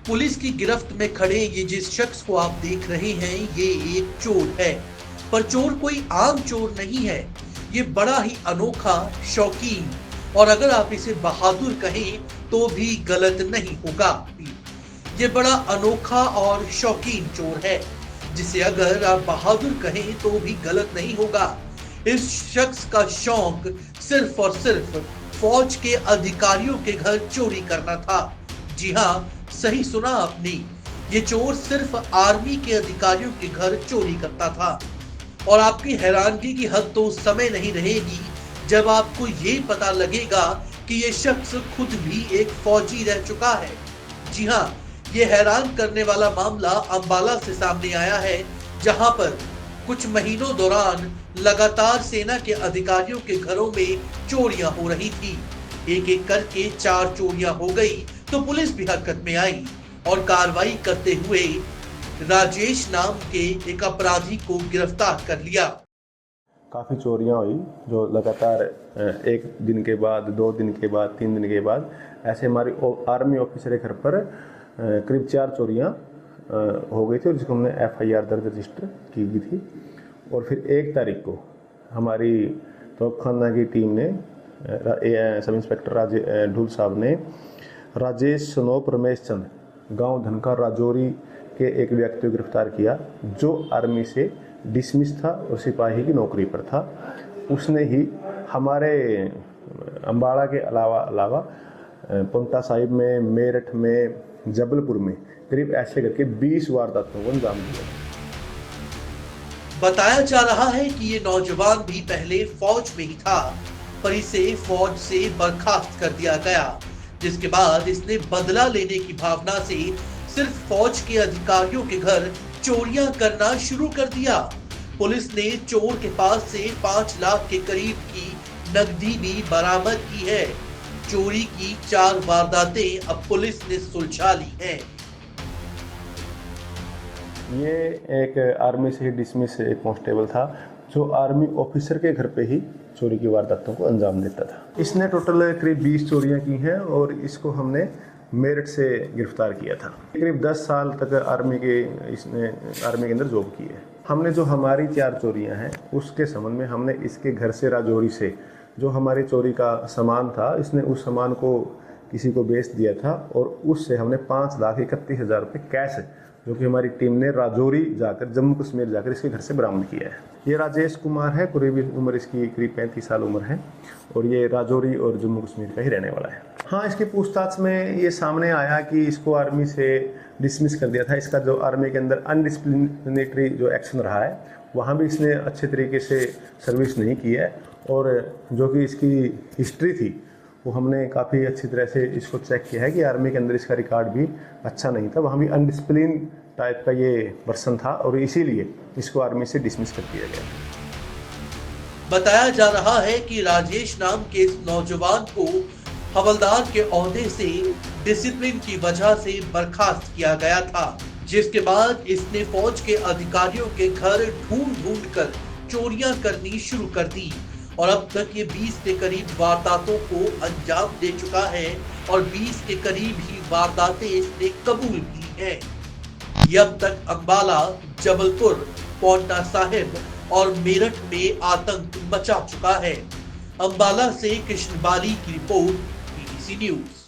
Police की गिरफ्त में खड़े ये जिस शख्स को आप देख रहे हैं ये एक चोर है। पर चोर कोई आम चोर नहीं है। ये बड़ा ही अनोखा, शौकीन और अगर आप इसे बहादुर कहें तो भी गलत नहीं होगा। ये बड़ा अनोखा और शौकीन चोर है जिसे अगर आप बहादुर कहें तो भी गलत नहीं होगा। इस शख्स का शौक सिर्फ और सिर्फ फौज के अधिकारियों के घर चोरी करना था। जी हाँ, सही सुना आपने। ये चोर सिर्फ आर्मी के अधिकारियों के घर चोरी करता था। और आपकी हैरानगी की हद तो उस समय नहीं रहेगी जब आपको ये पता लगेगा कि ये शख्स खुद भी एक फौजी रह चुका है। जी हाँ, ये हैरान करने वाला मामला अंबाला से सामने आया है, जहां पर कुछ महीनों दौरान लगातार सेना के अधिकारियों के घरों में चोरियां हो रही थी। एक एक करके 4 चोरियां हो गई तो पुलिस भी हरकत में आई और कार्रवाई करते हुए राजेश नाम के एक अपराधी को गिरफ्तार कर लिया। काफ़ी चोरियां हुई जो लगातार एक दिन के बाद, 2 दिन के बाद, 3 दिन के बाद ऐसे हमारी आर्मी ऑफिसर के घर पर करीब 4 चोरियां हो गई थी और जिसको हमने FIR दर्ज रजिस्टर की गई थी। और फिर 1 तारीख को हमारी तोपखाना की टीम ने सब इंस्पेक्टर ढूल साहब ने राजेश सनोप रमेश चंद गांव धनका राजौरी के एक व्यक्ति को गिरफ्तार किया जो आर्मी से डिसमिस था और सिपाही की नौकरी पर था। उसने ही हमारे अंबाला के अलावा पोंटा साहिब में, मेरठ में, जबलपुर में करीब ऐसे करके 20 वारदातों को अंजाम दिया। बताया जा रहा है कि ये नौजवान भी पहले फौज में ही था, पर इसे फौज से बर्खास्त कर दिया गया, जिसके बाद इसने बदला लेने की भावना से सिर्फ फौज के अधिकारियों के घर चोरियां करना शुरू कर दिया। पुलिस ने चोर के पास से 5 लाख के करीब की नकदी भी बरामद की है। चोरी की 4 वारदातें अब पुलिस ने सुलझा ली हैं। ये एक आर्मी से ही डिसमिस एक कांस्टेबल था जो आर्मी ऑफिसर के घर पे ही चोरी की वारदातों को अंजाम देता था। इसने टोटल करीब 20 चोरियां की हैं और इसको हमने मेरठ से गिरफ्तार किया था। करीब 10 साल तक इसने आर्मी के अंदर जॉब की है। हमने जो हमारी 4 चोरियां हैं उसके संबंध में हमने इसके घर से राजौरी से जो हमारी चोरी का सामान था, इसने उस सामान को किसी को बेच दिया था और उससे हमने 5,31,000 रुपये कैश जो कि हमारी टीम ने राजौरी जाकर, जम्मू कश्मीर जाकर इसके घर से बरामद किया है। ये राजेश कुमार है, करीब उम्र इसकी करीब 35 साल उम्र है और ये राजौरी और जम्मू कश्मीर का ही रहने वाला है। हाँ, इसकी पूछताछ में ये सामने आया कि इसको आर्मी से डिसमिस कर दिया था। इसका जो आर्मी के अंदर अनडिसिप्लिनरी जो एक्शन रहा है वहाँ भी इसने अच्छे तरीके से सर्विस नहीं की है और जो कि इसकी हिस्ट्री थी वो हमने काफ़ी अच्छी तरह से इसको चेक किया है कि आर्मी के अंदर इसका रिकॉर्ड भी अच्छा नहीं था। वहाँ भी अनडिसिप्लिन टाइप का ये पर्सन था और इसीलिए इसको आर्मी से डिसमिस कर दिया गया। बताया जा रहा है कि राजेश नाम के इस नौजवान को हवलदार के ओहदे से डिसिप्लिन की वजह से बर्खास्त किया गया था, जिसके बाद इसने फौज के अधिकारियों के घर ढूंढ कर चोरियां करनी शुरू कर दी और अब तक ये 20 के करीब वारदातों को अंजाम दे चुका है और 20 के करीब ही वारदातें इसने कबूल की हैं। ये अब तक अंबाला, जबलपुर, पोंटा साहिब और मेरठ में आतंक मचा चुका है। अंबाला से कृष्ण बाली की रिपोर्ट, BBC न्यूज।